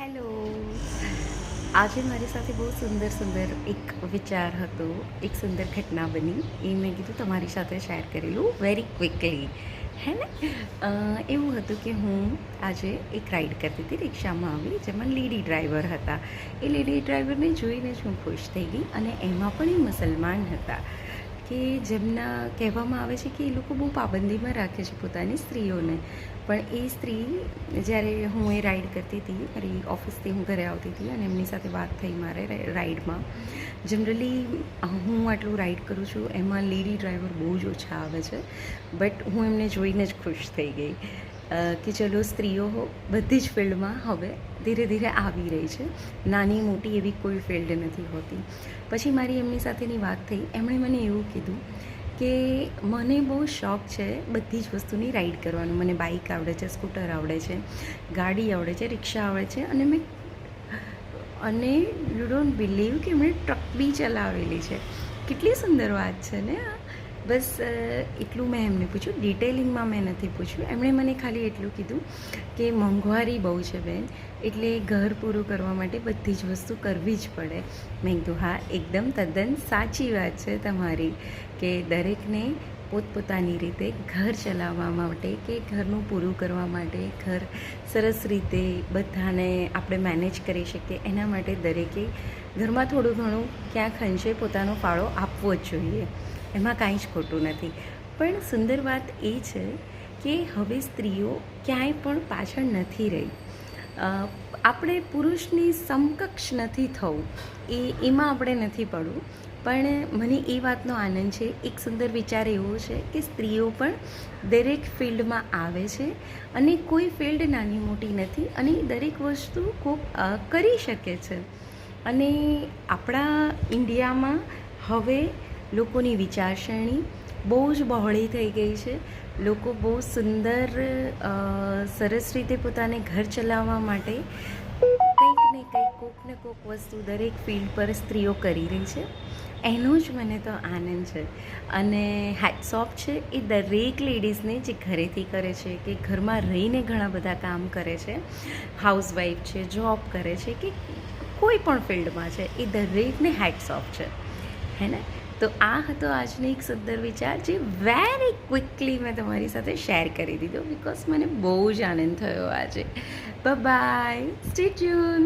Hello. આજે મારી સાથે બહુ સુંદર સુંદર એક વિચાર હતો, એક સુંદર ઘટના બની. એ મેં કીધું તમારી સાથે શેર કરેલું વેરી ક્વિકલી. હે ને એવું હતું કે હું આજે એક રાઈડ કરતી હતી, રિક્ષામાં આવી, જેમાં લેડી ડ્રાઈવર હતા. એ લેડી ડ્રાઈવરને જોઈને જ હું ખુશ થઈ ગઈ, અને એમાં પણ એ મુસલમાન હતા કે જેમના કહેવામાં આવે છે કે એ લોકો બહુ પાબંદીમાં રાખે છે પોતાની સ્ત્રીઓને. પણ એ સ્ત્રી, જ્યારે હું એ રાઈડ કરતી હતી, મારી ઓફિસથી હું ઘરે આવતી હતી અને એમની સાથે વાત થઈ મારે રાઈડમાં. જનરલી હું આટલું રાઈડ કરું છું એમાં લેડી ડ્રાઈવર બહુ જ ઓછા આવે છે, બટ હું એમને જોઈને જ ખુશ થઈ ગઈ કે ચલો, સ્ત્રીઓ બધી જ ફિલ્ડમાં હવે ધીરે ધીરે આવી રહી છે. નાની મોટી એવી કોઈ ફિલ્ડ નથી હોતી. પછી મારી એમની સાથેની વાત થઈ. એમણે મને એવું કીધું કે મને બહુ શોખ છે બધી જ વસ્તુની રાઈડ કરવાનું. મને બાઇક આવડે છે, સ્કૂટર આવડે છે, ગાડી આવડે છે, રિક્ષા આવડે છે, અને યુ ડોન્ટ બિલીવ કે એમણે ટ્રક બી ચલાવેલી છે. કેટલી સુંદર વાત છે ને આ. બસ એટલું મેં એમને પૂછ્યું, ડિટેલિંગમાં મેં નથી પૂછ્યું. એમણે મને ખાલી એટલું કીધું કે મોંઘવારી બહુ છે બેન, એટલે ઘર પૂરું કરવા માટે બધી જ વસ્તુ કરવી જ પડે. મેં કીધું હા, એકદમ તદ્દન સાચી વાત છે તમારી, કે દરેકને પોતપોતાની રીતે ઘર ચલાવવા માટે કે ઘરનું પૂરું કરવા માટે, ઘર સરસ રીતે બધાને આપણે મેનેજ કરી શકીએ એના માટે દરેકે ઘરમાં થોડું ઘણું ક્યાંક અંશે પોતાનો ફાળો આપવો જ જોઈએ. એમાં કાંઈ જ ખોટું નથી. પણ સુંદર વાત એ છે કે હવે સ્ત્રીઓ ક્યાંય પણ પાછળ નથી રહી. આપણે પુરુષની સમકક્ષ નથી થવું, એમાં આપણે નથી પડવું. પણ મને એ વાતનો આનંદ છે, એક સુંદર વિચાર એવો છે કે સ્ત્રીઓ પણ દરેક ફિલ્ડમાં આવે છે, અને કોઈ ફિલ્ડ નાની મોટી નથી, અને દરેક વસ્તુ ખૂબ કરી શકે છે. અને આપણા ઇન્ડિયામાં હવે લોકોની વિચારસરણી બહુ જ બહોળી થઈ ગઈ છે. લોકો બહુ સુંદર સરસ રીતે પોતાને ઘર ચલાવવા માટે કંઈક ને કંઈક, કોક ને કોક વસ્તુ દરેક ફિલ્ડ પર સ્ત્રીઓ કરી રહી છે. એનો જ મને તો આનંદ છે. અને હેટ્સ ઓફ છે એ દરેક લેડીઝને જે ઘરેથી કરે છે, કે ઘરમાં રહીને ઘણા બધા કામ કરે છે, હાઉસવાઈફ છે, જોબ કરે છે, કે કોઈ પણ ફિલ્ડમાં છે, એ દરેકને હેટ્સ ઓફ છે. હે ને? તો આ હતો આજનો એક સુંદર વિચાર, જે વેરી ક્વિકલી મેં તમારી સાથે શેર કરી દીધો, બિકોઝ મને બહુ જ આનંદ થયો આજે. Bye, stay tune.